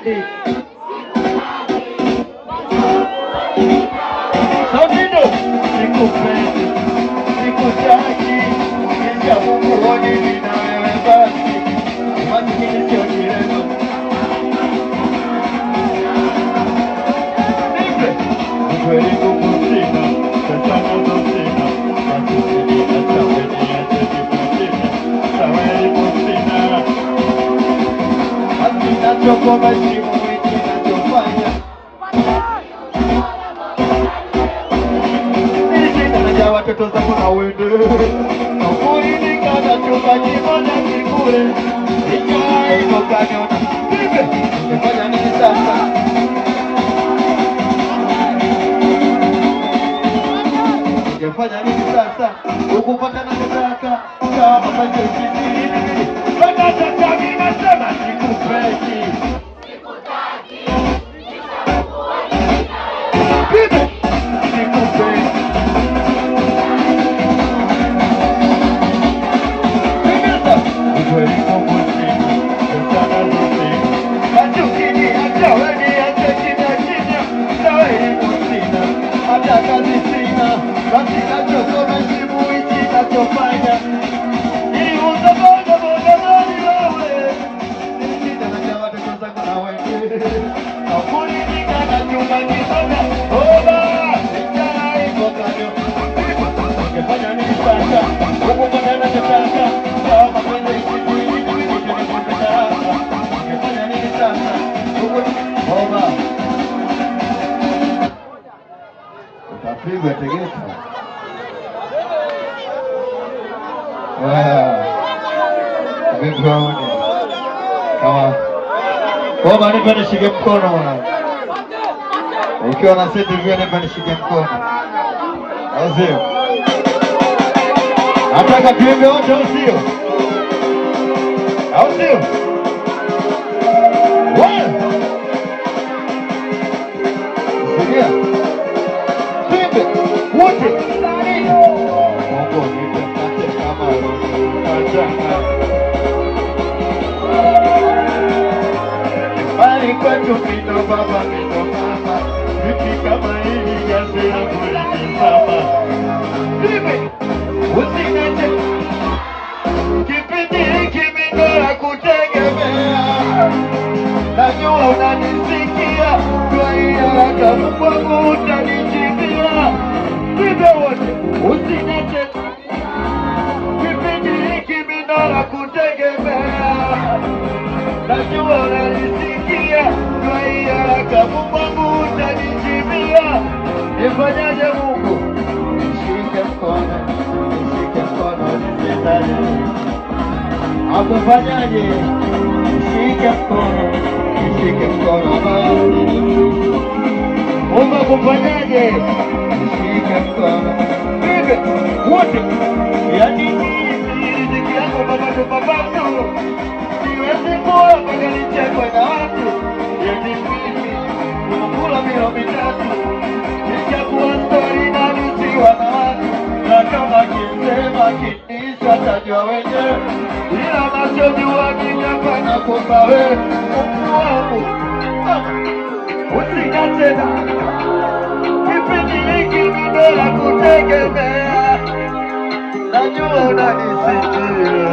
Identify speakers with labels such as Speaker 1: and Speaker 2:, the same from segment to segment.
Speaker 1: Saudi. Saudido, sikupendi, sikutaki, kisha Mungu hodi na wewe basi, maskini sio kirezo. Nipe, ukweli ngumu sina, pesa nazo sina, maskini na chapeni ya cheti mchina, saweli musina. Ninachokoma shimu wiki nachofanya nilishinda naja watoto zangu na wende nakuridika chumba kimoja kikule ikaiko kanyona vipe ningefanya nini sasa ningefanya nini sasa ukupata nachotaka kama macho kizili wanataka minasema sikupeki vipe sikupeki ukweli Mungu sina, mchana zosina achukini, acha weni, acha kimya kimya sawa elimu sina, hata kazi sina basi nachosoma shimu hichi nachofanya niliuza boda boda mali wewe nilishinda naja watoto zangu na wende nakuridika na chumba kimoja oba mchana iko kanyo ungefanya nini sasa ukupata nachotaka sawa mapenzi utapigwa Tegeta. Vipi kama Oba nipa nishike mkono mwanangu. Ukiwa na seti vile nipa nishike mkono. Au sio? Nataka tuimbe wote au sio? Au sio? Sikia. Tuimbe wote. Mungu nipe mate kama ajana. Bali kwetu mino baba mino mama. Wiki kama hili gazi ya kulikizama. Tuimbe. Usinache. Kipindi hiki mino la kutegemea. Najua unanisikia, kwa hiyo haraka Mungu utanijibia. Tuimbe wote, usiniache. Kipindi hiki mimi la kutegemea. Najua unanisikia, kwa hiyo haraka Mungu utanijibia. Nifanyaje Mungu? Nishike mkono nisitane. Akufanyaje? Nishike mkono basi. Mungu akufanyaje? Nishike mkono. Vive wote. Yani riziki yako baba tu. Siwezi kuwa mpaka nichekwe na watu. Yeti mimi unakula milo mitatu. Nishakuwa stori na nisiwa na watu. Na kama kisema kinisha tajua wenyewe. Ila nachojua kinyapa na kumba we Mungu wangu usiniache na kipindi hiki mimi la kutegemea. Najua unanisikia.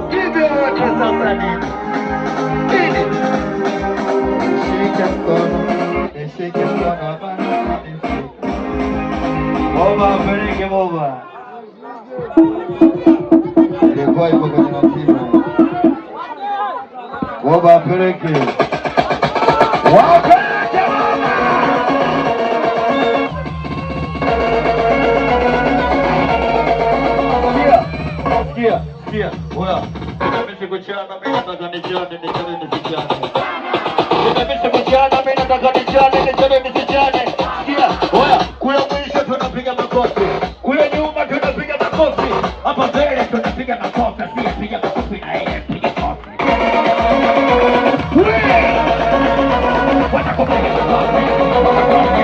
Speaker 1: Hivyo wote sasa nini? Nishike mkono bana. Boba peleke boba. Ilikuwa ipo kwenye ratiba. Boba peleke. Wapeleke boba. Sikia. Oya. Nimesha kuchana mimi nataka nijane nisichane. Nimesha kuchana mimi nataka nijane nisichane. Sikia. Oya. Kule mwisho tunapiga makofi. Kule nyuma tunapiga makofi. Hapa mbele tunapiga makofi. Pia piga makofi na yeye piga makofi. Watakupiga makofi.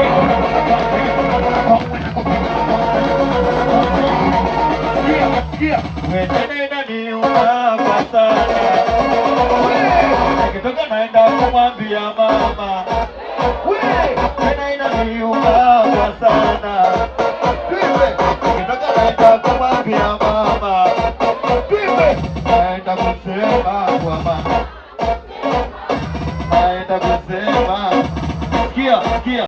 Speaker 1: Sikia. Wewe nani unapasana? nikitoka naenda kumwambia mama. Tena inaniuma kwa sana. Nikitoka naenda kumwambia mama. Naenda kusema kwa mama. Naenda kusema. Sikia.